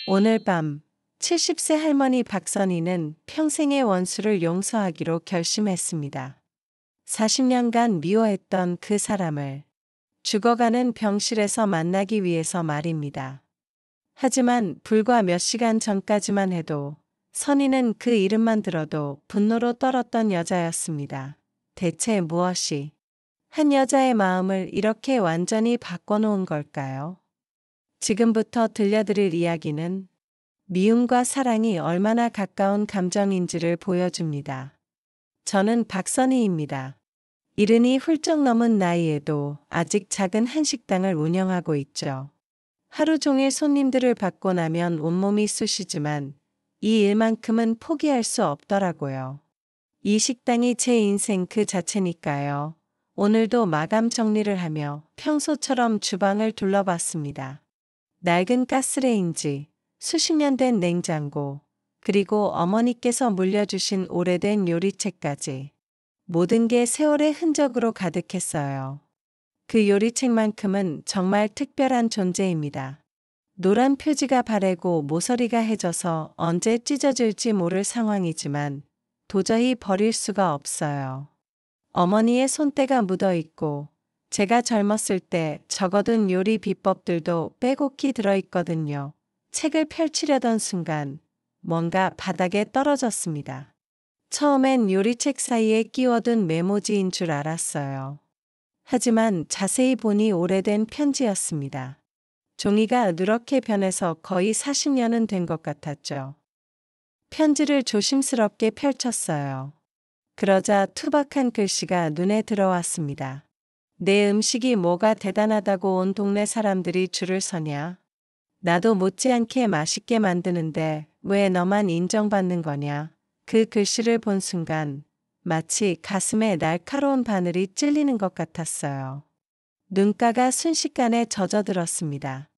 오늘 밤 70세 할머니 박선희는 평생의 원수를 용서하기로 결심했습니다. 40년간 미워했던 그 사람을 죽어가는 병실에서 만나기 위해서 말입니다. 하지만 불과 몇 시간 전까지만 해도 선희는 그 이름만 들어도 분노로 떨었던 여자였습니다. 대체 무엇이 한 여자의 마음을 이렇게 완전히 바꿔놓은 걸까요? 지금부터 들려드릴 이야기는 미움과 사랑이 얼마나 가까운 감정인지를 보여줍니다. 저는 박선희입니다. 70이 훌쩍 넘은 나이에도 아직 작은 한식당을 운영하고 있죠. 하루 종일 손님들을 받고 나면 온몸이 쑤시지만 이 일만큼은 포기할 수 없더라고요. 이 식당이 제 인생 그 자체니까요. 오늘도 마감 정리를 하며 평소처럼 주방을 둘러봤습니다. 낡은 가스레인지, 수십 년 된 냉장고, 그리고 어머니께서 물려주신 오래된 요리책까지 모든 게 세월의 흔적으로 가득했어요. 그 요리책만큼은 정말 특별한 존재입니다. 노란 표지가 바래고 모서리가 해져서 언제 찢어질지 모를 상황이지만 도저히 버릴 수가 없어요. 어머니의 손때가 묻어있고 제가 젊었을 때 적어둔 요리 비법들도 빼곡히 들어있거든요. 책을 펼치려던 순간 뭔가 바닥에 떨어졌습니다. 처음엔 요리책 사이에 끼워둔 메모지인 줄 알았어요. 하지만 자세히 보니 오래된 편지였습니다. 종이가 누렇게 변해서 거의 40년은 된 것 같았죠. 편지를 조심스럽게 펼쳤어요. 그러자 투박한 글씨가 눈에 들어왔습니다. 내 음식이 뭐가 대단하다고 온 동네 사람들이 줄을 서냐? 나도 못지않게 맛있게 만드는데 왜 너만 인정받는 거냐? 그 글씨를 본 순간 마치 가슴에 날카로운 바늘이 찔리는 것 같았어요. 눈가가 순식간에 젖어들었습니다.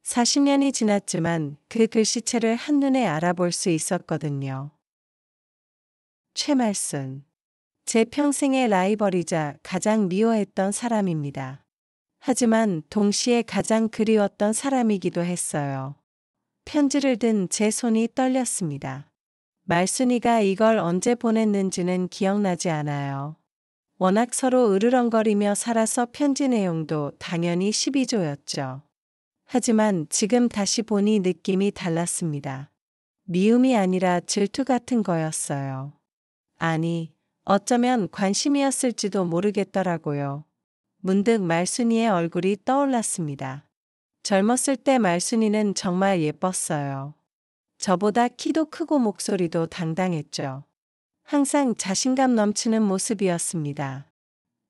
40년이 지났지만 그 글씨체를 한눈에 알아볼 수 있었거든요. 최말순. 제 평생의 라이벌이자 가장 미워했던 사람입니다. 하지만 동시에 가장 그리웠던 사람이기도 했어요. 편지를 든 제 손이 떨렸습니다. 말순이가 이걸 언제 보냈는지는 기억나지 않아요. 워낙 서로 으르렁거리며 살아서 편지 내용도 당연히 12조였죠. 하지만 지금 다시 보니 느낌이 달랐습니다. 미움이 아니라 질투 같은 거였어요. 아니, 어쩌면 관심이었을지도 모르겠더라고요. 문득 말순이의 얼굴이 떠올랐습니다. 젊었을 때 말순이는 정말 예뻤어요. 저보다 키도 크고 목소리도 당당했죠. 항상 자신감 넘치는 모습이었습니다.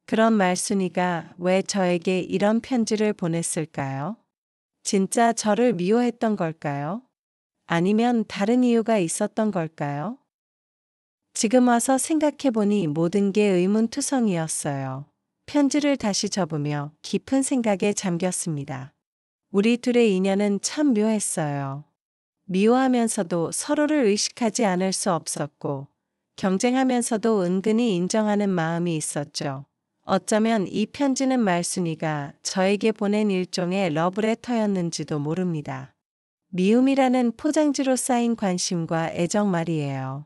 그런 말순이가 왜 저에게 이런 편지를 보냈을까요? 진짜 저를 미워했던 걸까요? 아니면 다른 이유가 있었던 걸까요? 지금 와서 생각해보니 모든 게 의문투성이었어요. 편지를 다시 접으며 깊은 생각에 잠겼습니다. 우리 둘의 인연은 참 묘했어요. 미워하면서도 서로를 의식하지 않을 수 없었고, 경쟁하면서도 은근히 인정하는 마음이 있었죠. 어쩌면 이 편지는 말순이가 저에게 보낸 일종의 러브레터였는지도 모릅니다. 미움이라는 포장지로 쌓인 관심과 애정 말이에요.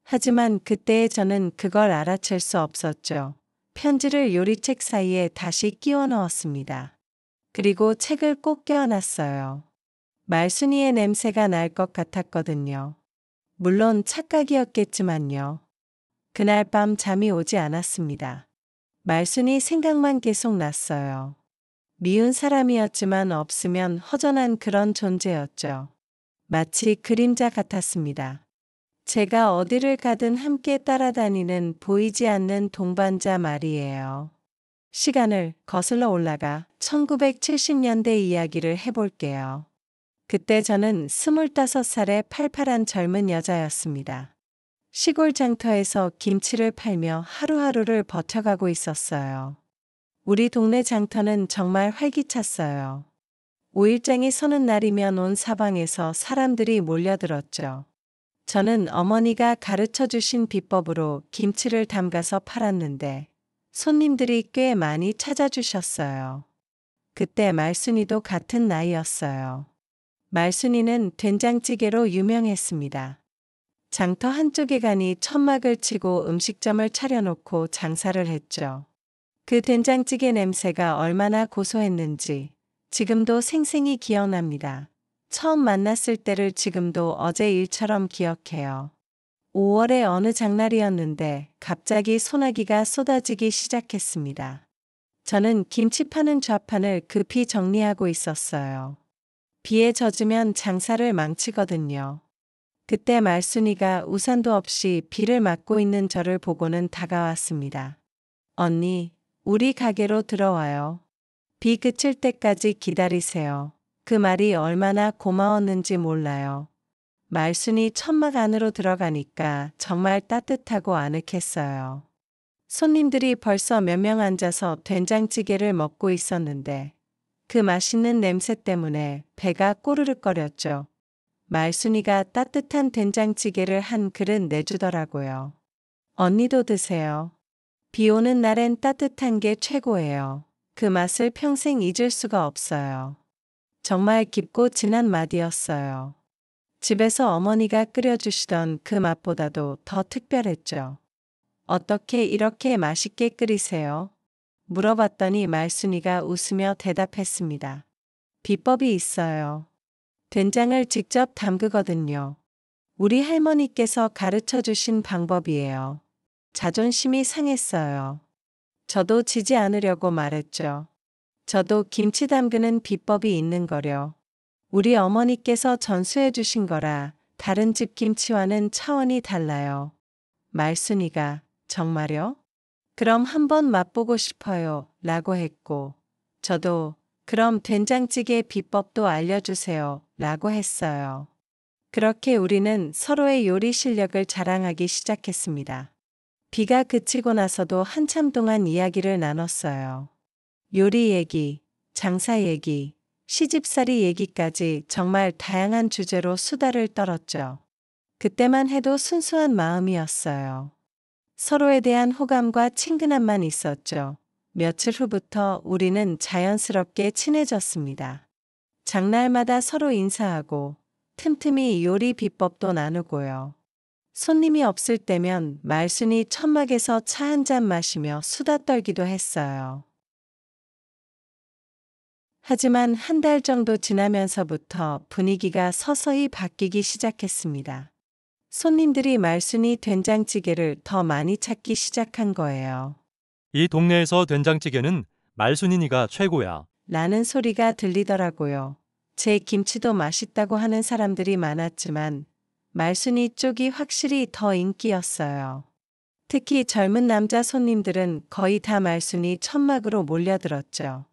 하지만 그때의 저는 그걸 알아챌 수 없었죠. 편지를 요리책 사이에 다시 끼워 넣었습니다. 그리고 책을 꼭 껴안았어요. 말순이의 냄새가 날 것 같았거든요. 물론 착각이었겠지만요. 그날 밤 잠이 오지 않았습니다. 말순이 생각만 계속 났어요. 미운 사람이었지만 없으면 허전한 그런 존재였죠. 마치 그림자 같았습니다. 제가 어디를 가든 함께 따라다니는 보이지 않는 동반자 말이에요. 시간을 거슬러 올라가 1970년대 이야기를 해볼게요. 그때 저는 25살의 팔팔한 젊은 여자였습니다. 시골 장터에서 김치를 팔며 하루하루를 버텨가고 있었어요. 우리 동네 장터는 정말 활기찼어요. 5일장이 서는 날이면 온 사방에서 사람들이 몰려들었죠. 저는 어머니가 가르쳐 주신 비법으로 김치를 담가서 팔았는데 손님들이 꽤 많이 찾아주셨어요. 그때 말순이도 같은 나이였어요. 말순이는 된장찌개로 유명했습니다. 장터 한쪽에 가니 천막을 치고 음식점을 차려놓고 장사를 했죠. 그 된장찌개 냄새가 얼마나 고소했는지 지금도 생생히 기억납니다. 처음 만났을 때를 지금도 어제 일처럼 기억해요. 5월의 어느 장날이었는데 갑자기 소나기가 쏟아지기 시작했습니다. 저는 김치 파는 좌판을 급히 정리하고 있었어요. 비에 젖으면 장사를 망치거든요. 그때 말순이가 우산도 없이 비를 맞고 있는 저를 보고는 다가왔습니다. 언니, 우리 가게로 들어와요. 비 그칠 때까지 기다리세요. 그 말이 얼마나 고마웠는지 몰라요. 말순이 천막 안으로 들어가니까 정말 따뜻하고 아늑했어요. 손님들이 벌써 몇 명 앉아서 된장찌개를 먹고 있었는데 그 맛있는 냄새 때문에 배가 꼬르륵거렸죠. 말순이가 따뜻한 된장찌개를 한 그릇 내주더라고요. 언니도 드세요. 비 오는 날엔 따뜻한 게 최고예요. 그 맛을 평생 잊을 수가 없어요. 정말 깊고 진한 맛이었어요. 집에서 어머니가 끓여주시던 그 맛보다도 더 특별했죠. 어떻게 이렇게 맛있게 끓이세요? 물어봤더니 말순이가 웃으며 대답했습니다. 비법이 있어요. 된장을 직접 담그거든요. 우리 할머니께서 가르쳐 주신 방법이에요. 자존심이 상했어요. 저도 지지 않으려고 말했죠. 저도 김치 담그는 비법이 있는 거려. 우리 어머니께서 전수해 주신 거라 다른 집 김치와는 차원이 달라요. 말순이가 정말요? 그럼 한번 맛보고 싶어요. 라고 했고 저도 그럼 된장찌개 비법도 알려주세요. 라고 했어요. 그렇게 우리는 서로의 요리 실력을 자랑하기 시작했습니다. 비가 그치고 나서도 한참 동안 이야기를 나눴어요. 요리 얘기, 장사 얘기, 시집살이 얘기까지 정말 다양한 주제로 수다를 떨었죠. 그때만 해도 순수한 마음이었어요. 서로에 대한 호감과 친근함만 있었죠. 며칠 후부터 우리는 자연스럽게 친해졌습니다. 장날마다 서로 인사하고 틈틈이 요리 비법도 나누고요. 손님이 없을 때면 말순이 천막에서 차 한 잔 마시며 수다 떨기도 했어요. 하지만 한 달 정도 지나면서부터 분위기가 서서히 바뀌기 시작했습니다. 손님들이 말순이 된장찌개를 더 많이 찾기 시작한 거예요. 이 동네에서 된장찌개는 말순이니가 최고야. 라는 소리가 들리더라고요. 제 김치도 맛있다고 하는 사람들이 많았지만 말순이 쪽이 확실히 더 인기였어요. 특히 젊은 남자 손님들은 거의 다 말순이 천막으로 몰려들었죠.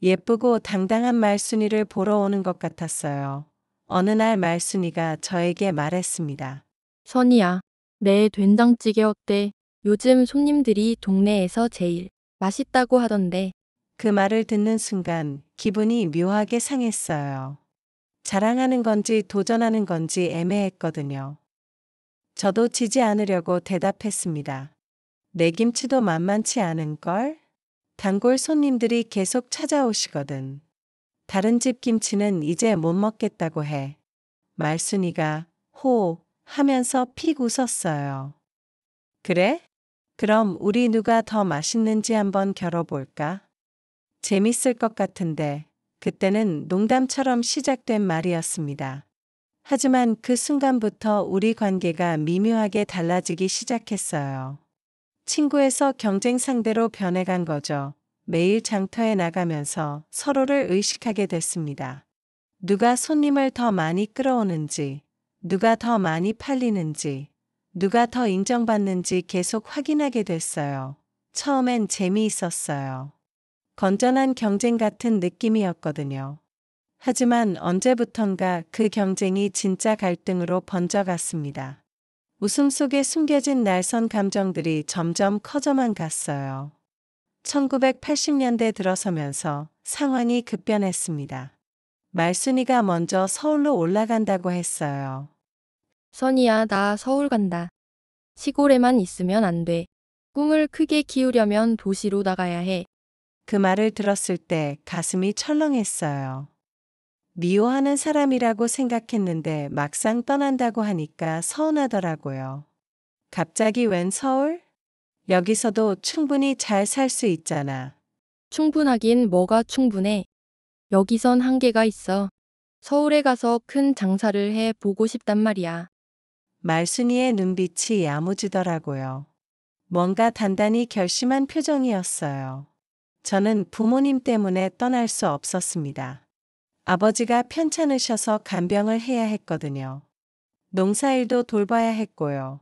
예쁘고 당당한 말순이를 보러 오는 것 같았어요. 어느 날 말순이가 저에게 말했습니다. 선이야, 내 된장찌개 어때? 요즘 손님들이 동네에서 제일 맛있다고 하던데. 그 말을 듣는 순간 기분이 묘하게 상했어요. 자랑하는 건지 도전하는 건지 애매했거든요. 저도 지지 않으려고 대답했습니다. 내 김치도 만만치 않은걸? 단골 손님들이 계속 찾아오시거든. 다른 집 김치는 이제 못 먹겠다고 해. 말순이가 호 하면서 픽 웃었어요. 그래? 그럼 우리 누가 더 맛있는지 한번 겨뤄볼까? 재밌을 것 같은데 그때는 농담처럼 시작된 말이었습니다. 하지만 그 순간부터 우리 관계가 미묘하게 달라지기 시작했어요. 친구에서 경쟁 상대로 변해간 거죠. 매일 장터에 나가면서 서로를 의식하게 됐습니다. 누가 손님을 더 많이 끌어오는지, 누가 더 많이 팔리는지, 누가 더 인정받는지 계속 확인하게 됐어요. 처음엔 재미있었어요. 건전한 경쟁 같은 느낌이었거든요. 하지만 언제부턴가 그 경쟁이 진짜 갈등으로 번져갔습니다. 웃음 속에 숨겨진 날선 감정들이 점점 커져만 갔어요. 1980년대 들어서면서 상황이 급변했습니다. 말순이가 먼저 서울로 올라간다고 했어요. 선이야, 나 서울 간다. 시골에만 있으면 안 돼. 꿈을 크게 키우려면 도시로 나가야 해. 그 말을 들었을 때 가슴이 철렁했어요. 미워하는 사람이라고 생각했는데 막상 떠난다고 하니까 서운하더라고요. 갑자기 웬 서울? 여기서도 충분히 잘 살 수 있잖아. 충분하긴 뭐가 충분해. 여기선 한계가 있어. 서울에 가서 큰 장사를 해 보고 싶단 말이야. 말순이의 눈빛이 야무지더라고요. 뭔가 단단히 결심한 표정이었어요. 저는 부모님 때문에 떠날 수 없었습니다. 아버지가 편찮으셔서 간병을 해야 했거든요. 농사일도 돌봐야 했고요.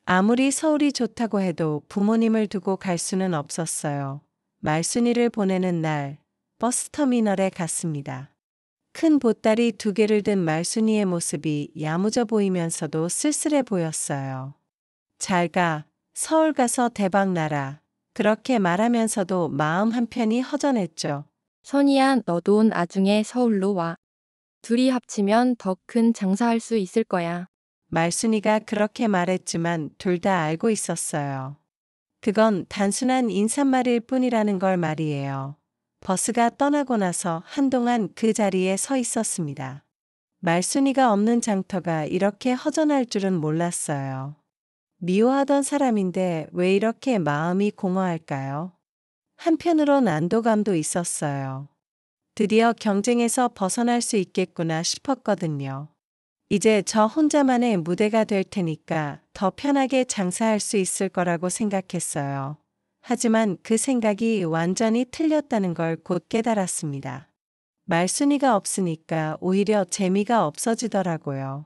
아무리 서울이 좋다고 해도 부모님을 두고 갈 수는 없었어요. 말순이를 보내는 날 버스터미널에 갔습니다. 큰 보따리 2개를 든 말순이의 모습이 야무져 보이면서도 쓸쓸해 보였어요. 잘 가, 서울 가서 대박 나라. 그렇게 말하면서도 마음 한편이 허전했죠. 선이야, 너도 나중에 서울로 와. 둘이 합치면 더 큰 장사할 수 있을 거야. 말순이가 그렇게 말했지만 둘 다 알고 있었어요. 그건 단순한 인사말일 뿐이라는 걸 말이에요. 버스가 떠나고 나서 한동안 그 자리에 서 있었습니다. 말순이가 없는 장터가 이렇게 허전할 줄은 몰랐어요. 미워하던 사람인데 왜 이렇게 마음이 공허할까요? 한편으론 안도감도 있었어요. 드디어 경쟁에서 벗어날 수 있겠구나 싶었거든요. 이제 저 혼자만의 무대가 될 테니까 더 편하게 장사할 수 있을 거라고 생각했어요. 하지만 그 생각이 완전히 틀렸다는 걸 곧 깨달았습니다. 말순이가 없으니까 오히려 재미가 없어지더라고요.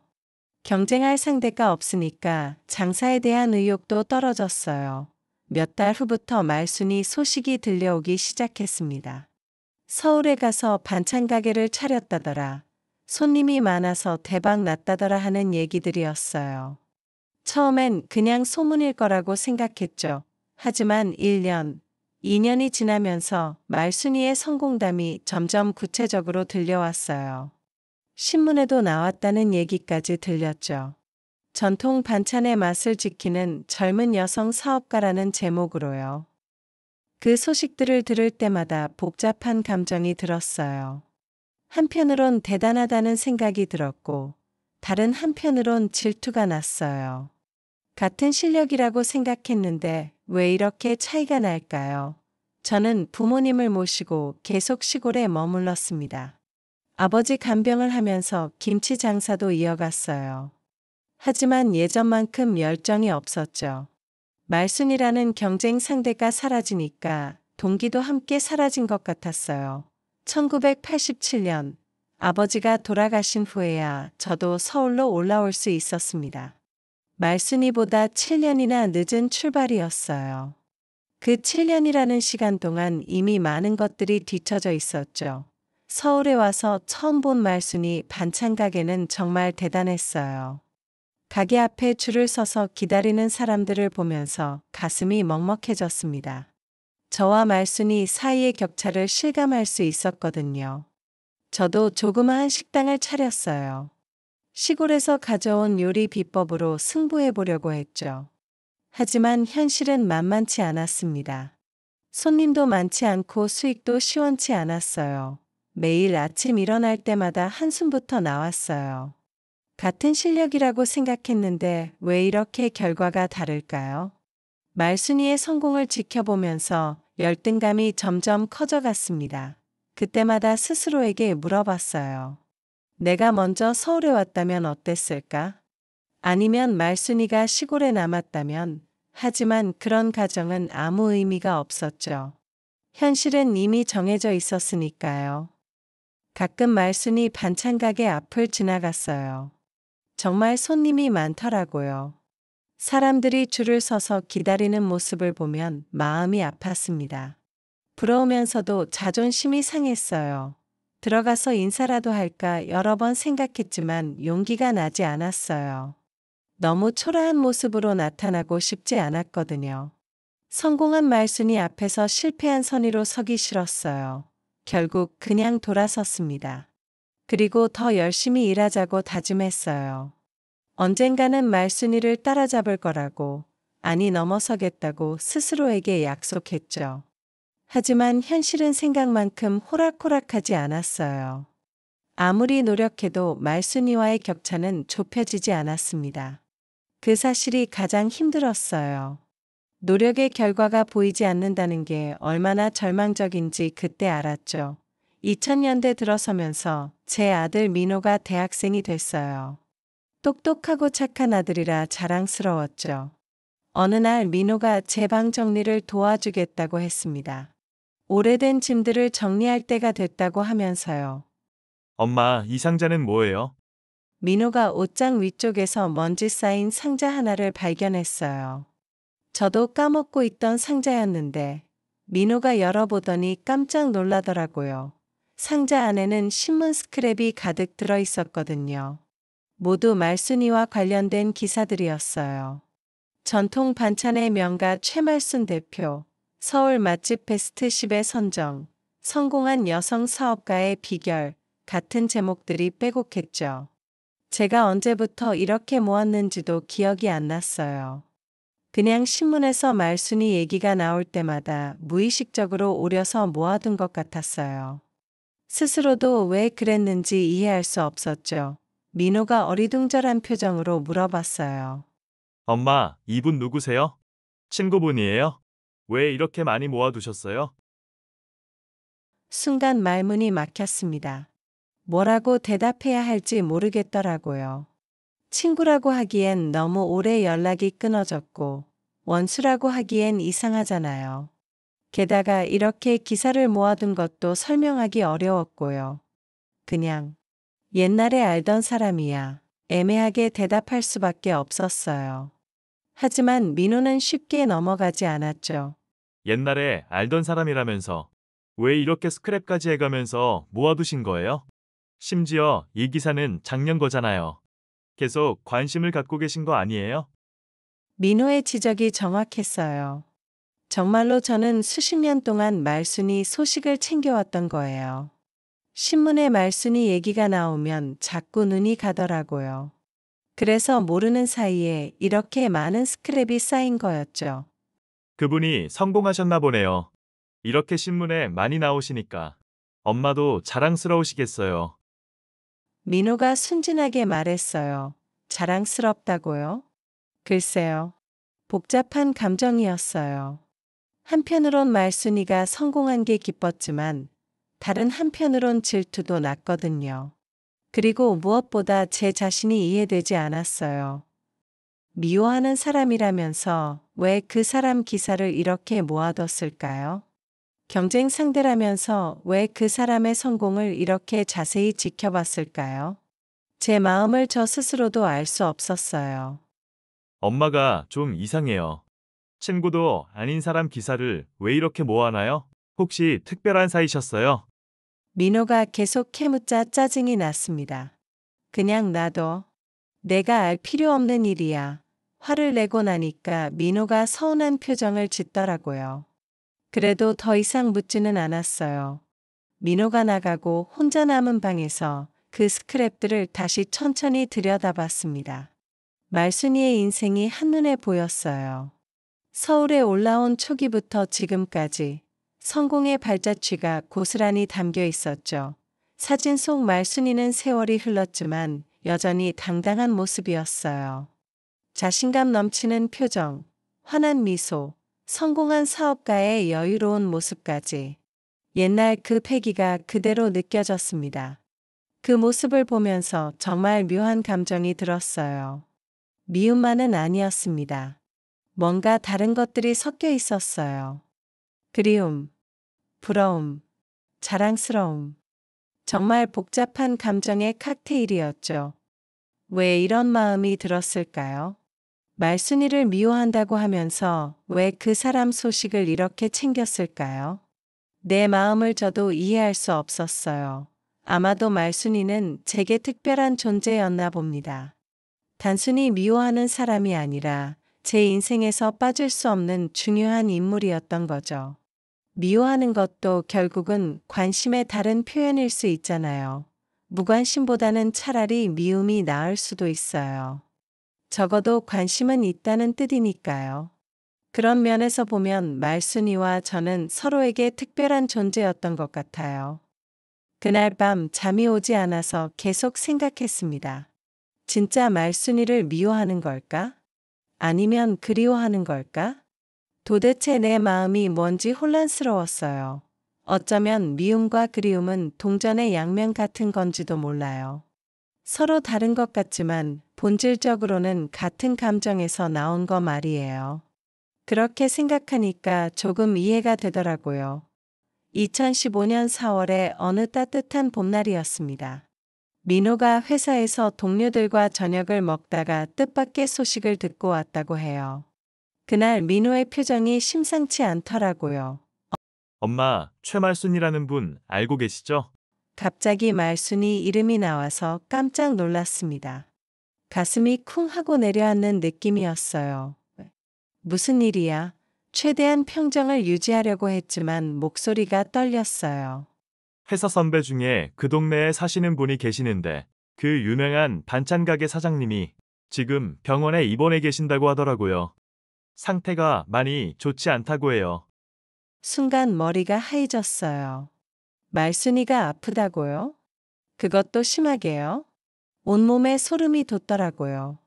경쟁할 상대가 없으니까 장사에 대한 의욕도 떨어졌어요. 몇 달 후부터 말순이 소식이 들려오기 시작했습니다. 서울에 가서 반찬 가게를 차렸다더라. 손님이 많아서 대박 났다더라 하는 얘기들이었어요. 처음엔 그냥 소문일 거라고 생각했죠. 하지만 1년, 2년이 지나면서 말순이의 성공담이 점점 구체적으로 들려왔어요. 신문에도 나왔다는 얘기까지 들렸죠. 전통 반찬의 맛을 지키는 젊은 여성 사업가라는 제목으로요. 그 소식들을 들을 때마다 복잡한 감정이 들었어요. 한편으론 대단하다는 생각이 들었고, 다른 한편으론 질투가 났어요. 같은 실력이라고 생각했는데 왜 이렇게 차이가 날까요? 저는 부모님을 모시고 계속 시골에 머물렀습니다. 아버지 간병을 하면서 김치 장사도 이어갔어요. 하지만 예전만큼 열정이 없었죠. 말순이라는 경쟁 상대가 사라지니까 동기도 함께 사라진 것 같았어요. 1987년 아버지가 돌아가신 후에야 저도 서울로 올라올 수 있었습니다. 말순이보다 7년이나 늦은 출발이었어요. 그 7년이라는 시간 동안 이미 많은 것들이 뒤처져 있었죠. 서울에 와서 처음 본 말순이 반찬 가게는 정말 대단했어요. 가게 앞에 줄을 서서 기다리는 사람들을 보면서 가슴이 먹먹해졌습니다. 저와 말순이 사이의 격차를 실감할 수 있었거든요. 저도 조그마한 식당을 차렸어요. 시골에서 가져온 요리 비법으로 승부해 보려고 했죠. 하지만 현실은 만만치 않았습니다. 손님도 많지 않고 수익도 시원치 않았어요. 매일 아침 일어날 때마다 한숨부터 나왔어요. 같은 실력이라고 생각했는데 왜 이렇게 결과가 다를까요? 말순이의 성공을 지켜보면서 열등감이 점점 커져갔습니다. 그때마다 스스로에게 물어봤어요. 내가 먼저 서울에 왔다면 어땠을까? 아니면 말순이가 시골에 남았다면? 하지만 그런 가정은 아무 의미가 없었죠. 현실은 이미 정해져 있었으니까요. 가끔 말순이 반찬 가게 앞을 지나갔어요. 정말 손님이 많더라고요. 사람들이 줄을 서서 기다리는 모습을 보면 마음이 아팠습니다. 부러우면서도 자존심이 상했어요. 들어가서 인사라도 할까 여러 번 생각했지만 용기가 나지 않았어요. 너무 초라한 모습으로 나타나고 싶지 않았거든요. 성공한 말순이 앞에서 실패한 선의로 서기 싫었어요. 결국 그냥 돌아섰습니다. 그리고 더 열심히 일하자고 다짐했어요. 언젠가는 말순이를 따라잡을 거라고, 아니 넘어서겠다고 스스로에게 약속했죠. 하지만 현실은 생각만큼 호락호락하지 않았어요. 아무리 노력해도 말순이와의 격차는 좁혀지지 않았습니다. 그 사실이 가장 힘들었어요. 노력의 결과가 보이지 않는다는 게 얼마나 절망적인지 그때 알았죠. 2000년대 들어서면서 제 아들 민호가 대학생이 됐어요. 똑똑하고 착한 아들이라 자랑스러웠죠. 어느 날 민호가 제 방 정리를 도와주겠다고 했습니다. 오래된 짐들을 정리할 때가 됐다고 하면서요. 엄마, 이 상자는 뭐예요? 민호가 옷장 위쪽에서 먼지 쌓인 상자 하나를 발견했어요. 저도 까먹고 있던 상자였는데 민호가 열어보더니 깜짝 놀라더라고요. 상자 안에는 신문 스크랩이 가득 들어 있었거든요. 모두 말순이와 관련된 기사들이었어요. 전통 반찬의 명가 최말순 대표, 서울 맛집 베스트 10의 선정, 성공한 여성 사업가의 비결 같은 제목들이 빼곡했죠. 제가 언제부터 이렇게 모았는지도 기억이 안 났어요. 그냥 신문에서 말순이 얘기가 나올 때마다 무의식적으로 오려서 모아둔 것 같았어요. 스스로도 왜 그랬는지 이해할 수 없었죠. 민호가 어리둥절한 표정으로 물어봤어요. 엄마, 이분 누구세요? 친구분이에요? 왜 이렇게 많이 모아두셨어요? 순간 말문이 막혔습니다. 뭐라고 대답해야 할지 모르겠더라고요. 친구라고 하기엔 너무 오래 연락이 끊어졌고 원수라고 하기엔 이상하잖아요. 게다가 이렇게 기사를 모아둔 것도 설명하기 어려웠고요. 그냥 옛날에 알던 사람이야 애매하게 대답할 수밖에 없었어요. 하지만 민호는 쉽게 넘어가지 않았죠. 옛날에 알던 사람이라면서 왜 이렇게 스크랩까지 해가면서 모아두신 거예요? 심지어 이 기사는 작년 거잖아요. 계속 관심을 갖고 계신 거 아니에요? 민호의 지적이 정확했어요. 정말로 저는 수십 년 동안 말순이 소식을 챙겨왔던 거예요. 신문에 말순이 얘기가 나오면 자꾸 눈이 가더라고요. 그래서 모르는 사이에 이렇게 많은 스크랩이 쌓인 거였죠. 그분이 성공하셨나 보네요. 이렇게 신문에 많이 나오시니까 엄마도 자랑스러우시겠어요. 민호가 순진하게 말했어요. 자랑스럽다고요? 글쎄요. 복잡한 감정이었어요. 한편으론 말순이가 성공한 게 기뻤지만 다른 한편으론 질투도 났거든요. 그리고 무엇보다 제 자신이 이해되지 않았어요. 미워하는 사람이라면서 왜 그 사람 기사를 이렇게 모아뒀을까요? 경쟁 상대라면서 왜 그 사람의 성공을 이렇게 자세히 지켜봤을까요? 제 마음을 저 스스로도 알 수 없었어요. 엄마가 좀 이상해요. 친구도 아닌 사람 기사를 왜 이렇게 모아놔요? 혹시 특별한 사이셨어요? 민호가 계속 캐묻자 짜증이 났습니다. 그냥 놔둬. 내가 알 필요 없는 일이야. 화를 내고 나니까 민호가 서운한 표정을 짓더라고요. 그래도 더 이상 묻지는 않았어요. 민호가 나가고 혼자 남은 방에서 그 스크랩들을 다시 천천히 들여다봤습니다. 말순이의 인생이 한눈에 보였어요. 서울에 올라온 초기부터 지금까지 성공의 발자취가 고스란히 담겨 있었죠. 사진 속 말순이는 세월이 흘렀지만 여전히 당당한 모습이었어요. 자신감 넘치는 표정, 환한 미소, 성공한 사업가의 여유로운 모습까지 옛날 그 패기가 그대로 느껴졌습니다. 그 모습을 보면서 정말 묘한 감정이 들었어요. 미움만은 아니었습니다. 뭔가 다른 것들이 섞여 있었어요. 그리움, 부러움, 자랑스러움. 정말 복잡한 감정의 칵테일이었죠. 왜 이런 마음이 들었을까요? 말순이를 미워한다고 하면서 왜 그 사람 소식을 이렇게 챙겼을까요? 내 마음을 저도 이해할 수 없었어요. 아마도 말순이는 제게 특별한 존재였나 봅니다. 단순히 미워하는 사람이 아니라 제 인생에서 빠질 수 없는 중요한 인물이었던 거죠. 미워하는 것도 결국은 관심의 다른 표현일 수 있잖아요. 무관심보다는 차라리 미움이 나을 수도 있어요. 적어도 관심은 있다는 뜻이니까요. 그런 면에서 보면 말순이와 저는 서로에게 특별한 존재였던 것 같아요. 그날 밤 잠이 오지 않아서 계속 생각했습니다. 진짜 말순이를 미워하는 걸까? 아니면 그리워하는 걸까? 도대체 내 마음이 뭔지 혼란스러웠어요. 어쩌면 미움과 그리움은 동전의 양면 같은 건지도 몰라요. 서로 다른 것 같지만 본질적으로는 같은 감정에서 나온 거 말이에요. 그렇게 생각하니까 조금 이해가 되더라고요. 2015년 4월의 어느 따뜻한 봄날이었습니다. 민호가 회사에서 동료들과 저녁을 먹다가 뜻밖의 소식을 듣고 왔다고 해요. 그날 민호의 표정이 심상치 않더라고요. 엄마, 최말순이라는 분 알고 계시죠? 갑자기 말순이 이름이 나와서 깜짝 놀랐습니다. 가슴이 쿵 하고 내려앉는 느낌이었어요. 무슨 일이야? 최대한 평정을 유지하려고 했지만 목소리가 떨렸어요. 회사 선배 중에 그 동네에 사시는 분이 계시는데 그 유명한 반찬 가게 사장님이 지금 병원에 입원해 계신다고 하더라고요. 상태가 많이 좋지 않다고 해요. 순간 머리가 하얘졌어요. 말순이가 아프다고요? 그것도 심하게요? 온몸에 소름이 돋더라고요.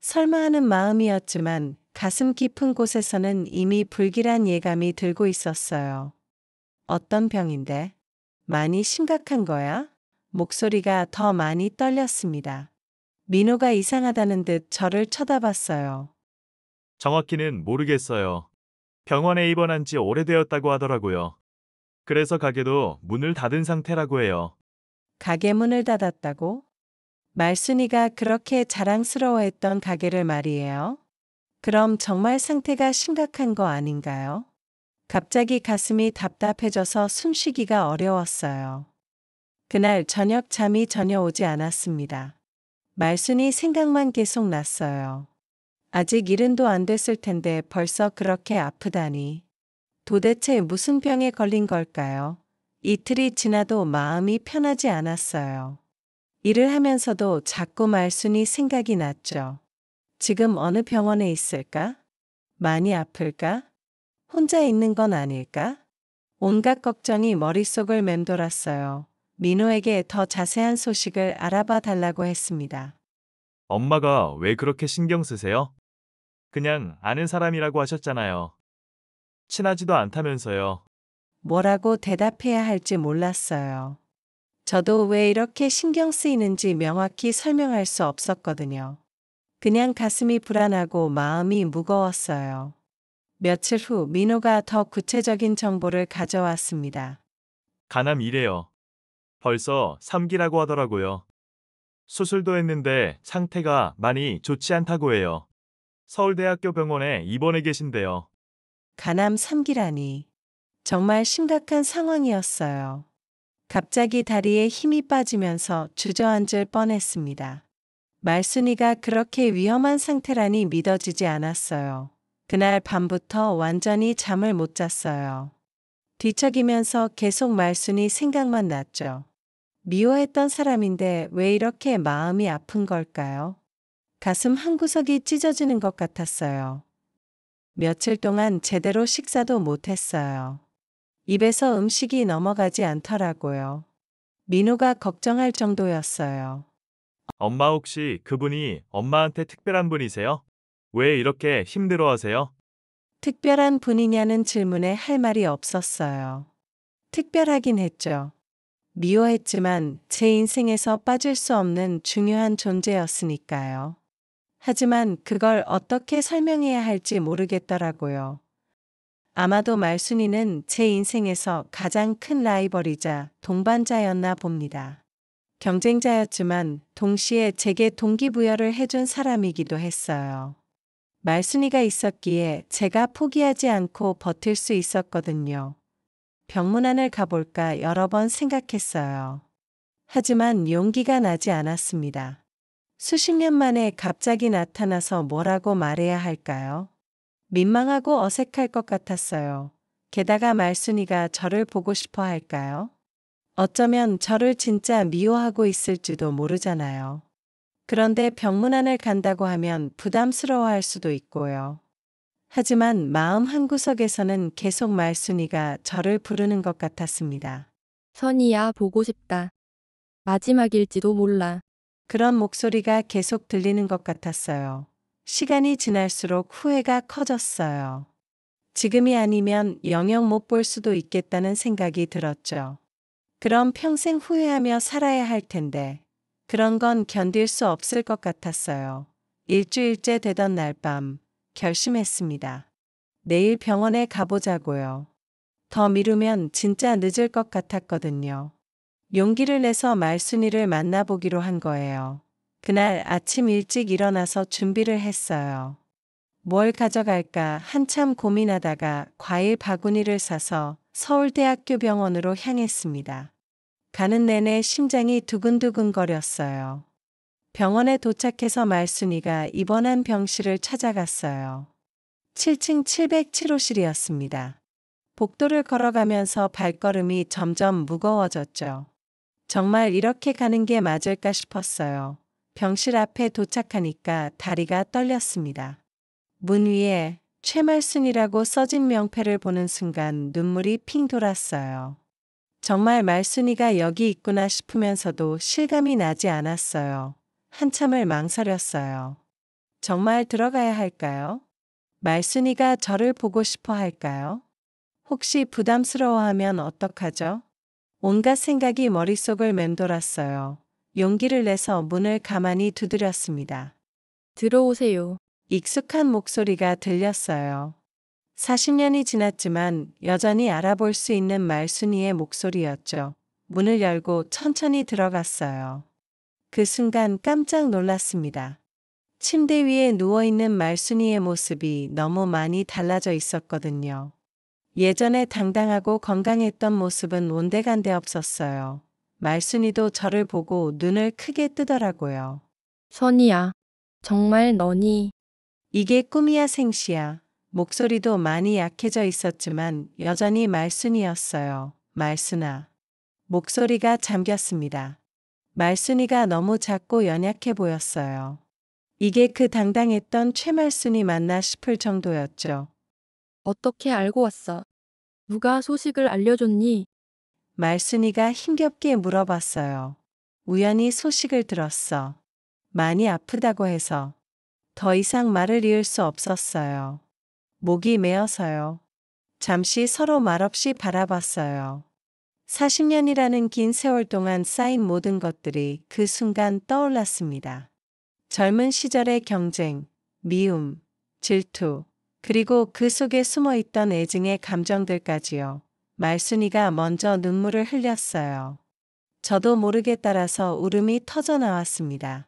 설마 하는 마음이었지만 가슴 깊은 곳에서는 이미 불길한 예감이 들고 있었어요. 어떤 병인데? 많이 심각한 거야? 목소리가 더 많이 떨렸습니다. 민호가 이상하다는 듯 저를 쳐다봤어요. 정확히는 모르겠어요. 병원에 입원한 지 오래되었다고 하더라고요. 그래서 가게도 문을 닫은 상태라고 해요. 가게 문을 닫았다고? 말순이가 그렇게 자랑스러워했던 가게를 말이에요. 그럼 정말 상태가 심각한 거 아닌가요? 갑자기 가슴이 답답해져서 숨쉬기가 어려웠어요. 그날 저녁 잠이 전혀 오지 않았습니다. 말순이 생각만 계속 났어요. 아직 70도 안 됐을 텐데 벌써 그렇게 아프다니. 도대체 무슨 병에 걸린 걸까요? 이틀이 지나도 마음이 편하지 않았어요. 일을 하면서도 자꾸 말순이 생각이 났죠. 지금 어느 병원에 있을까? 많이 아플까? 혼자 있는 건 아닐까? 온갖 걱정이 머릿속을 맴돌았어요. 민호에게 더 자세한 소식을 알아봐 달라고 했습니다. 엄마가 왜 그렇게 신경 쓰세요? 그냥 아는 사람이라고 하셨잖아요. 친하지도 않다면서요. 뭐라고 대답해야 할지 몰랐어요. 저도 왜 이렇게 신경 쓰이는지 명확히 설명할 수 없었거든요. 그냥 가슴이 불안하고 마음이 무거웠어요. 며칠 후 민호가 더 구체적인 정보를 가져왔습니다. 간암이래요. 벌써 3기라고 하더라고요. 수술도 했는데 상태가 많이 좋지 않다고 해요. 서울대학교 병원에 입원해 계신데요. 간암 3기라니. 정말 심각한 상황이었어요. 갑자기 다리에 힘이 빠지면서 주저앉을 뻔했습니다. 말순이가 그렇게 위험한 상태라니 믿어지지 않았어요. 그날 밤부터 완전히 잠을 못 잤어요. 뒤척이면서 계속 말순이 생각만 났죠. 미워했던 사람인데 왜 이렇게 마음이 아픈 걸까요? 가슴 한구석이 찢어지는 것 같았어요. 며칠 동안 제대로 식사도 못했어요. 입에서 음식이 넘어가지 않더라고요. 민호가 걱정할 정도였어요. 엄마 혹시 그분이 엄마한테 특별한 분이세요? 왜 이렇게 힘들어하세요? 특별한 분이냐는 질문에 할 말이 없었어요. 특별하긴 했죠. 미워했지만 제 인생에서 빠질 수 없는 중요한 존재였으니까요. 하지만 그걸 어떻게 설명해야 할지 모르겠더라고요. 아마도 말순이는 제 인생에서 가장 큰 라이벌이자 동반자였나 봅니다. 경쟁자였지만 동시에 제게 동기부여를 해준 사람이기도 했어요. 말순이가 있었기에 제가 포기하지 않고 버틸 수 있었거든요. 병문안을 가볼까 여러 번 생각했어요. 하지만 용기가 나지 않았습니다. 수십 년 만에 갑자기 나타나서 뭐라고 말해야 할까요? 민망하고 어색할 것 같았어요. 게다가 말순이가 저를 보고 싶어 할까요? 어쩌면 저를 진짜 미워하고 있을지도 모르잖아요. 그런데 병문안을 간다고 하면 부담스러워할 수도 있고요. 하지만 마음 한구석에서는 계속 말순이가 저를 부르는 것 같았습니다. 선이야, 보고 싶다. 마지막일지도 몰라. 그런 목소리가 계속 들리는 것 같았어요. 시간이 지날수록 후회가 커졌어요. 지금이 아니면 영영 못 볼 수도 있겠다는 생각이 들었죠. 그럼 평생 후회하며 살아야 할 텐데, 그런 건 견딜 수 없을 것 같았어요. 일주일째 되던 날 밤, 결심했습니다. 내일 병원에 가보자고요. 더 미루면 진짜 늦을 것 같았거든요. 용기를 내서 말순이를 만나보기로 한 거예요. 그날 아침 일찍 일어나서 준비를 했어요. 뭘 가져갈까 한참 고민하다가 과일 바구니를 사서 서울대학교 병원으로 향했습니다. 가는 내내 심장이 두근두근거렸어요. 병원에 도착해서 말순이가 입원한 병실을 찾아갔어요. 7층 707호실이었습니다. 복도를 걸어가면서 발걸음이 점점 무거워졌죠. 정말 이렇게 가는 게 맞을까 싶었어요. 병실 앞에 도착하니까 다리가 떨렸습니다. 문 위에 최말순이라고 써진 명패를 보는 순간 눈물이 핑 돌았어요. 정말 말순이가 여기 있구나 싶으면서도 실감이 나지 않았어요. 한참을 망설였어요. 정말 들어가야 할까요? 말순이가 저를 보고 싶어 할까요? 혹시 부담스러워하면 어떡하죠? 온갖 생각이 머릿속을 맴돌았어요. 용기를 내서 문을 가만히 두드렸습니다. 들어오세요. 익숙한 목소리가 들렸어요. 40년이 지났지만 여전히 알아볼 수 있는 말순이의 목소리였죠. 문을 열고 천천히 들어갔어요. 그 순간 깜짝 놀랐습니다. 침대 위에 누워있는 말순이의 모습이 너무 많이 달라져 있었거든요. 예전에 당당하고 건강했던 모습은 온데간데 없었어요. 말순이도 저를 보고 눈을 크게 뜨더라고요. 선이야, 정말 너니? 이게 꿈이야 생시야. 목소리도 많이 약해져 있었지만 여전히 말순이었어요. 말순아. 목소리가 잠겼습니다. 말순이가 너무 작고 연약해 보였어요. 이게 그 당당했던 최말순이 맞나 싶을 정도였죠. 어떻게 알고 왔어? 누가 소식을 알려줬니? 말순이가 힘겹게 물어봤어요. 우연히 소식을 들었어. 많이 아프다고 해서. 더 이상 말을 이을 수 없었어요. 목이 메어서요. 잠시 서로 말없이 바라봤어요. 40년이라는 긴 세월 동안 쌓인 모든 것들이 그 순간 떠올랐습니다. 젊은 시절의 경쟁, 미움, 질투, 그리고 그 속에 숨어 있던 애증의 감정들까지요. 말순이가 먼저 눈물을 흘렸어요. 저도 모르게 따라서 울음이 터져 나왔습니다.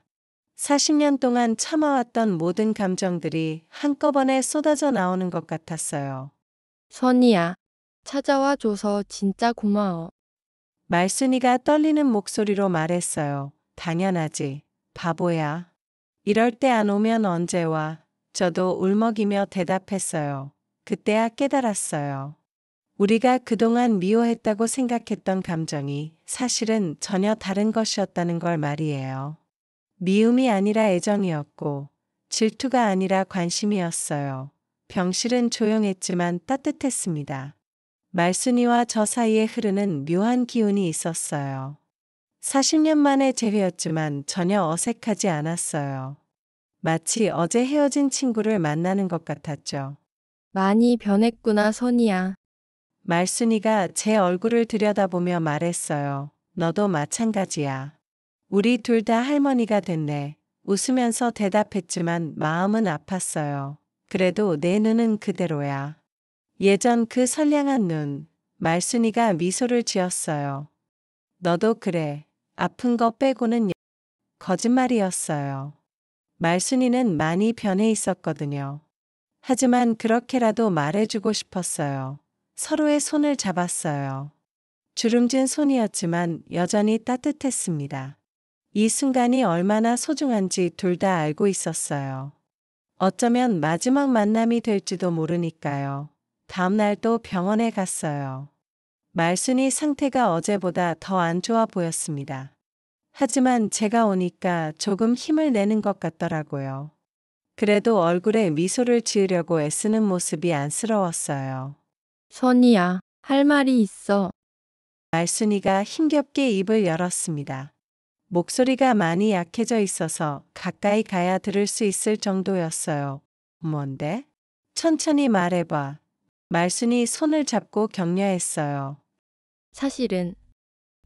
40년 동안 참아왔던 모든 감정들이 한꺼번에 쏟아져 나오는 것 같았어요. 선이야, 찾아와 줘서 진짜 고마워. 말순이가 떨리는 목소리로 말했어요. 당연하지. 바보야. 이럴 때 안 오면 언제 와? 저도 울먹이며 대답했어요. 그때야 깨달았어요. 우리가 그동안 미워했다고 생각했던 감정이 사실은 전혀 다른 것이었다는 걸 말이에요. 미움이 아니라 애정이었고, 질투가 아니라 관심이었어요. 병실은 조용했지만 따뜻했습니다. 말순이와 저 사이에 흐르는 묘한 기운이 있었어요. 40년 만의 재회였지만 전혀 어색하지 않았어요. 마치 어제 헤어진 친구를 만나는 것 같았죠. 많이 변했구나, 선이야. 말순이가 제 얼굴을 들여다보며 말했어요. 너도 마찬가지야. 우리 둘 다 할머니가 됐네. 웃으면서 대답했지만 마음은 아팠어요. 그래도 내 눈은 그대로야. 예전 그 선량한 눈, 말순이가 미소를 지었어요. 너도 그래. 아픈 거 빼고는 거짓말이었어요. 말순이는 많이 변해 있었거든요. 하지만 그렇게라도 말해주고 싶었어요. 서로의 손을 잡았어요. 주름진 손이었지만 여전히 따뜻했습니다. 이 순간이 얼마나 소중한지 둘 다 알고 있었어요. 어쩌면 마지막 만남이 될지도 모르니까요. 다음 날 또 병원에 갔어요. 말순이 상태가 어제보다 더 안 좋아 보였습니다. 하지만 제가 오니까 조금 힘을 내는 것 같더라고요. 그래도 얼굴에 미소를 지으려고 애쓰는 모습이 안쓰러웠어요. 선이야, 할 말이 있어. 말순이가 힘겹게 입을 열었습니다. 목소리가 많이 약해져 있어서 가까이 가야 들을 수 있을 정도였어요. 뭔데? 천천히 말해봐. 말순이 손을 잡고 격려했어요. 사실은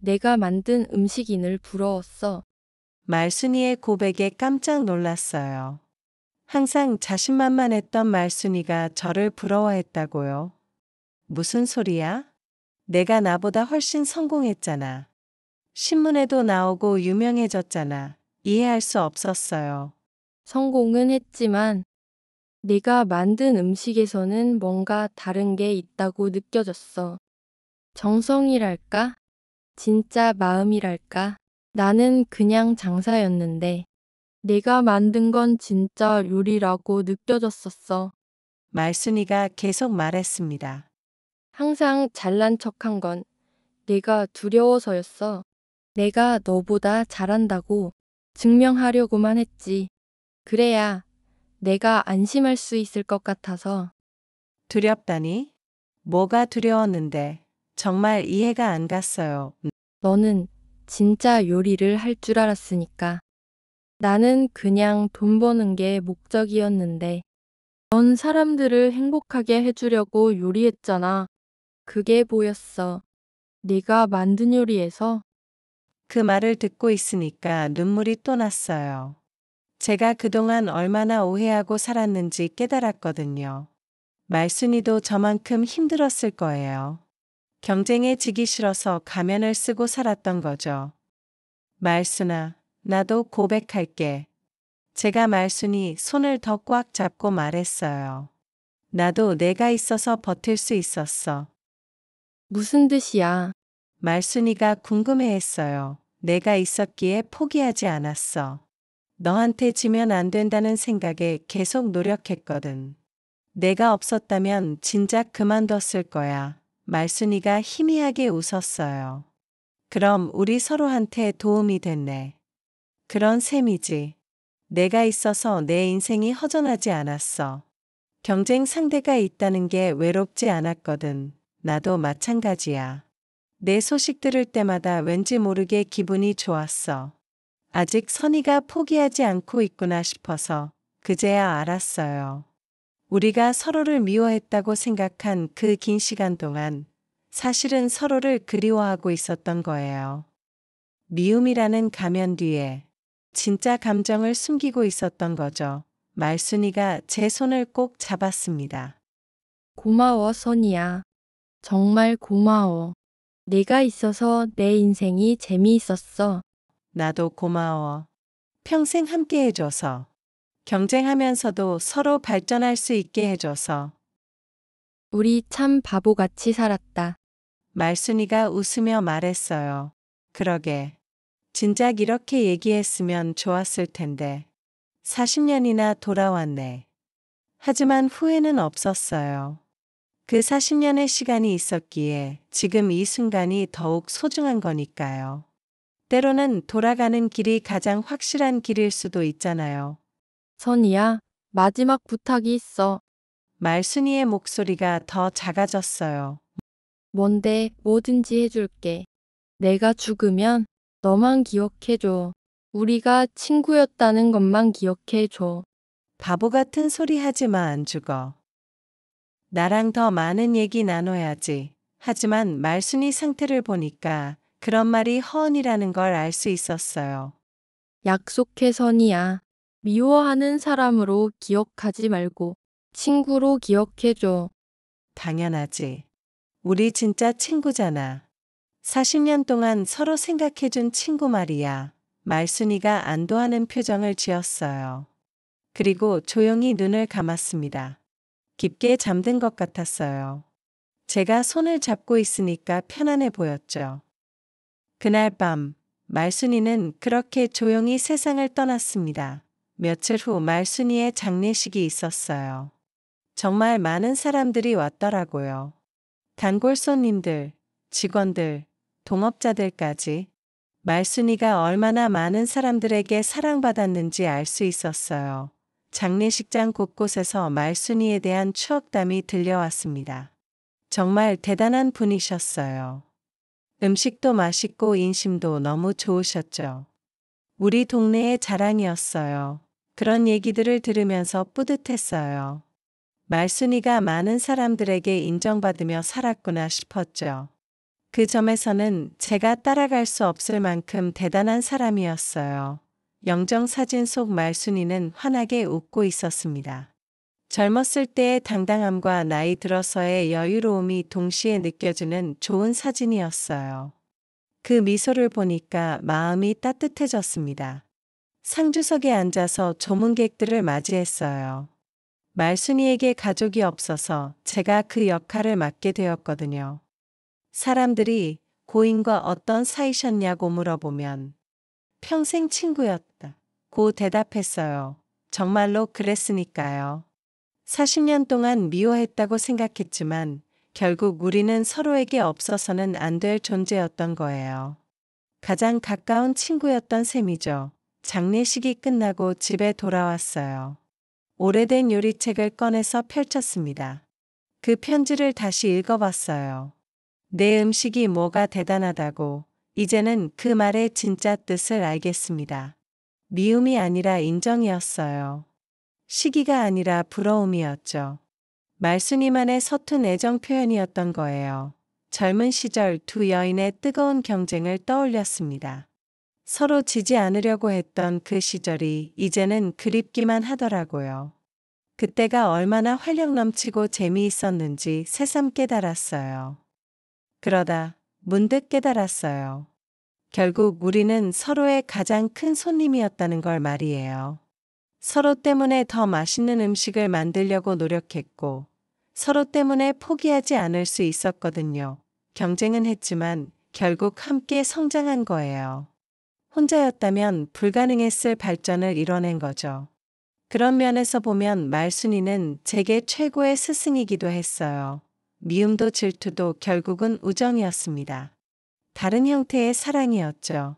내가 만든 음식인을 부러웠어. 말순이의 고백에 깜짝 놀랐어요. 항상 자신만만했던 말순이가 저를 부러워했다고요? 무슨 소리야? 내가 나보다 훨씬 성공했잖아. 신문에도 나오고 유명해졌잖아. 이해할 수 없었어요. 성공은 했지만 내가 만든 음식에서는 뭔가 다른 게 있다고 느껴졌어. 정성이랄까? 진짜 마음이랄까? 나는 그냥 장사였는데 내가 만든 건 진짜 요리라고 느껴졌었어. 말순이가 계속 말했습니다. 항상 잘난 척한 건 내가 두려워서였어. 내가 너보다 잘한다고 증명하려고만 했지. 그래야 내가 안심할 수 있을 것 같아서. 두렵다니? 뭐가 두려웠는데? 정말 이해가 안 갔어요. 너는 진짜 요리를 할 줄 알았으니까. 나는 그냥 돈 버는 게 목적이었는데. 넌 사람들을 행복하게 해주려고 요리했잖아. 그게 보였어. 네가 만든 요리에서. 그 말을 듣고 있으니까 눈물이 또 났어요. 제가 그동안 얼마나 오해하고 살았는지 깨달았거든요. 말순이도 저만큼 힘들었을 거예요. 경쟁에 지기 싫어서 가면을 쓰고 살았던 거죠. 말순아, 나도 고백할게. 제가 말순이 손을 더 꽉 잡고 말했어요. 나도 내가 있어서 버틸 수 있었어. 무슨 뜻이야? 말순이가 궁금해했어요. 내가 있었기에 포기하지 않았어. 너한테 지면 안 된다는 생각에 계속 노력했거든. 내가 없었다면 진작 그만뒀을 거야. 말순이가 희미하게 웃었어요. 그럼 우리 서로한테 도움이 됐네. 그런 셈이지. 내가 있어서 내 인생이 허전하지 않았어. 경쟁 상대가 있다는 게 외롭지 않았거든. 나도 마찬가지야. 내 소식 들을 때마다 왠지 모르게 기분이 좋았어. 아직 선이가 포기하지 않고 있구나 싶어서 그제야 알았어요. 우리가 서로를 미워했다고 생각한 그 긴 시간 동안 사실은 서로를 그리워하고 있었던 거예요. 미움이라는 가면 뒤에 진짜 감정을 숨기고 있었던 거죠. 말순이가 제 손을 꼭 잡았습니다. 고마워, 선이야. 정말 고마워. 네가 있어서 내 인생이 재미있었어. 나도 고마워. 평생 함께 해줘서. 경쟁하면서도 서로 발전할 수 있게 해줘서. 우리 참 바보같이 살았다. 말순이가 웃으며 말했어요. 그러게. 진작 이렇게 얘기했으면 좋았을 텐데. 40년이나 돌아왔네. 하지만 후회는 없었어요. 그 40년의 시간이 있었기에 지금 이 순간이 더욱 소중한 거니까요. 때로는 돌아가는 길이 가장 확실한 길일 수도 있잖아요. 선이야, 마지막 부탁이 있어. 말순이의 목소리가 더 작아졌어요. 뭔데 뭐든지 해줄게. 내가 죽으면 너만 기억해줘. 우리가 친구였다는 것만 기억해줘. 바보 같은 소리 하지 마, 안 죽어. 나랑 더 많은 얘기 나눠야지. 하지만 말순이 상태를 보니까 그런 말이 허언이라는 걸 알 수 있었어요. 약속해, 선이야. 미워하는 사람으로 기억하지 말고 친구로 기억해줘. 당연하지. 우리 진짜 친구잖아. 40년 동안 서로 생각해준 친구 말이야. 말순이가 안도하는 표정을 지었어요. 그리고 조용히 눈을 감았습니다. 깊게 잠든 것 같았어요. 제가 손을 잡고 있으니까 편안해 보였죠. 그날 밤, 말순이는 그렇게 조용히 세상을 떠났습니다. 며칠 후 말순이의 장례식이 있었어요. 정말 많은 사람들이 왔더라고요. 단골 손님들, 직원들, 동업자들까지. 말순이가 얼마나 많은 사람들에게 사랑받았는지 알 수 있었어요. 장례식장 곳곳에서 말순이에 대한 추억담이 들려왔습니다. 정말 대단한 분이셨어요. 음식도 맛있고 인심도 너무 좋으셨죠. 우리 동네의 자랑이었어요. 그런 얘기들을 들으면서 뿌듯했어요. 말순이가 많은 사람들에게 인정받으며 살았구나 싶었죠. 그 점에서는 제가 따라갈 수 없을 만큼 대단한 사람이었어요. 영정사진 속 말순이는 환하게 웃고 있었습니다. 젊었을 때의 당당함과 나이 들어서의 여유로움이 동시에 느껴지는 좋은 사진이었어요. 그 미소를 보니까 마음이 따뜻해졌습니다. 상주석에 앉아서 조문객들을 맞이했어요. 말순이에게 가족이 없어서 제가 그 역할을 맡게 되었거든요. 사람들이 고인과 어떤 사이셨냐고 물어보면 평생 친구였다 고 대답했어요. 정말로 그랬으니까요. 40년 동안 미워했다고 생각했지만 결국 우리는 서로에게 없어서는 안 될 존재였던 거예요. 가장 가까운 친구였던 셈이죠. 장례식이 끝나고 집에 돌아왔어요. 오래된 요리책을 꺼내서 펼쳤습니다. 그 편지를 다시 읽어봤어요. 내 음식이 뭐가 대단하다고 이제는 그 말의 진짜 뜻을 알겠습니다. 미움이 아니라 인정이었어요. 시기가 아니라 부러움이었죠. 말순이만의 서툰 애정 표현이었던 거예요. 젊은 시절 두 여인의 뜨거운 경쟁을 떠올렸습니다. 서로 지지 않으려고 했던 그 시절이 이제는 그립기만 하더라고요. 그때가 얼마나 활력 넘치고 재미있었는지 새삼 깨달았어요. 그러다 문득 깨달았어요. 결국 우리는 서로의 가장 큰 손님이었다는 걸 말이에요. 서로 때문에 더 맛있는 음식을 만들려고 노력했고, 서로 때문에 포기하지 않을 수 있었거든요. 경쟁은 했지만 결국 함께 성장한 거예요. 혼자였다면 불가능했을 발전을 이뤄낸 거죠. 그런 면에서 보면 말순이는 제게 최고의 스승이기도 했어요. 미움도 질투도 결국은 우정이었습니다. 다른 형태의 사랑이었죠.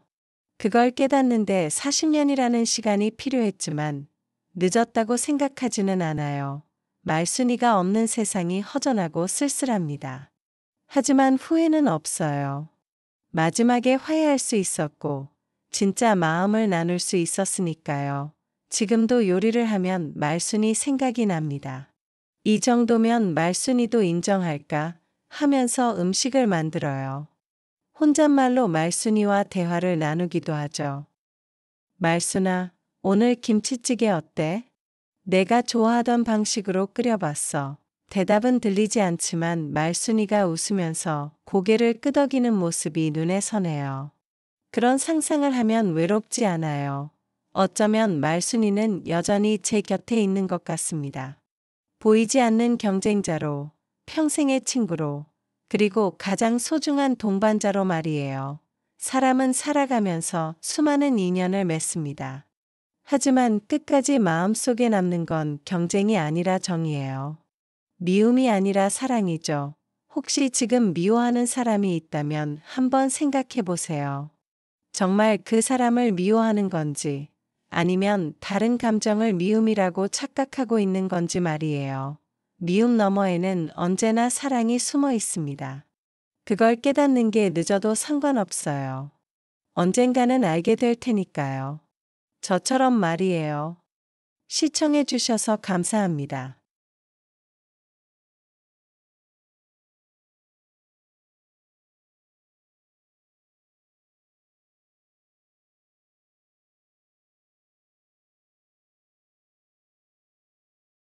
그걸 깨닫는데 40년이라는 시간이 필요했지만 늦었다고 생각하지는 않아요. 말순이가 없는 세상이 허전하고 쓸쓸합니다. 하지만 후회는 없어요. 마지막에 화해할 수 있었고 진짜 마음을 나눌 수 있었으니까요. 지금도 요리를 하면 말순이 생각이 납니다. 이 정도면 말순이도 인정할까 하면서 음식을 만들어요. 혼잣말로 말순이와 대화를 나누기도 하죠. 말순아, 오늘 김치찌개 어때? 내가 좋아하던 방식으로 끓여봤어. 대답은 들리지 않지만 말순이가 웃으면서 고개를 끄덕이는 모습이 눈에 선해요. 그런 상상을 하면 외롭지 않아요. 어쩌면 말순이는 여전히 제 곁에 있는 것 같습니다. 보이지 않는 경쟁자로, 평생의 친구로, 그리고 가장 소중한 동반자로 말이에요. 사람은 살아가면서 수많은 인연을 맺습니다. 하지만 끝까지 마음속에 남는 건 경쟁이 아니라 정이에요. 미움이 아니라 사랑이죠. 혹시 지금 미워하는 사람이 있다면 한번 생각해 보세요. 정말 그 사람을 미워하는 건지, 아니면 다른 감정을 미움이라고 착각하고 있는 건지 말이에요. 미움 너머에는 언제나 사랑이 숨어 있습니다. 그걸 깨닫는 게 늦어도 상관없어요. 언젠가는 알게 될 테니까요. 저처럼 말이에요. 시청해 주셔서 감사합니다.